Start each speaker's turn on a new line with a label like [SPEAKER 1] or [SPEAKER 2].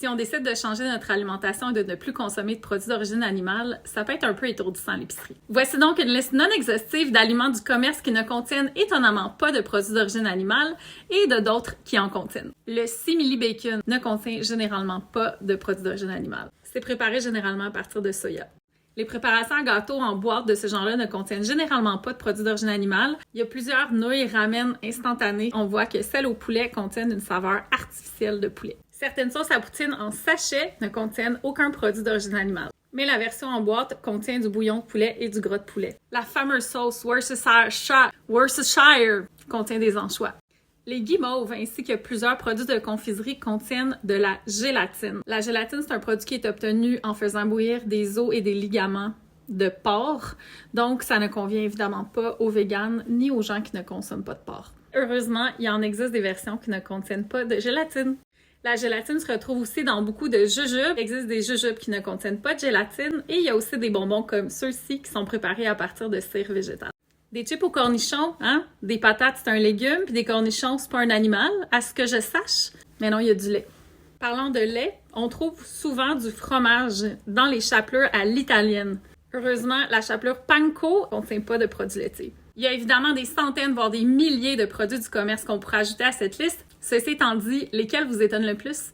[SPEAKER 1] Si on décide de changer notre alimentation et de ne plus consommer de produits d'origine animale, ça peut être un peu étourdissant à l'épicerie. Voici donc une liste non exhaustive d'aliments du commerce qui ne contiennent étonnamment pas de produits d'origine animale et de d'autres qui en contiennent. Le simili bacon ne contient généralement pas de produits d'origine animale. C'est préparé généralement à partir de soya. Les préparations à gâteaux en boîte de ce genre-là ne contiennent généralement pas de produits d'origine animale. Il y a plusieurs nouilles ramen instantanées. On voit que celles au poulet contiennent une saveur artificielle de poulet. Certaines sauces à poutine en sachet ne contiennent aucun produit d'origine animale. Mais la version en boîte contient du bouillon de poulet et du gras de poulet. La fameuse sauce Worcestershire contient des anchois. Les guimauves ainsi que plusieurs produits de confiserie contiennent de la gélatine. La gélatine, c'est un produit qui est obtenu en faisant bouillir des os et des ligaments de porc. Donc, ça ne convient évidemment pas aux véganes ni aux gens qui ne consomment pas de porc. Heureusement, il en existe des versions qui ne contiennent pas de gélatine. La gélatine se retrouve aussi dans beaucoup de jujubes. Il existe des jujubes qui ne contiennent pas de gélatine et il y a aussi des bonbons comme ceux-ci qui sont préparés à partir de cire végétale. Des chips aux cornichons, hein? Des patates, c'est un légume, puis des cornichons, c'est pas un animal, à ce que je sache. Mais non, il y a du lait. Parlant de lait, on trouve souvent du fromage dans les chapelures à l'italienne. Heureusement, la chapelure panko ne contient pas de produits laitiers. Il y a évidemment des centaines, voire des milliers de produits du commerce qu'on pourrait ajouter à cette liste. Ceci étant dit, lesquels vous étonnent le plus?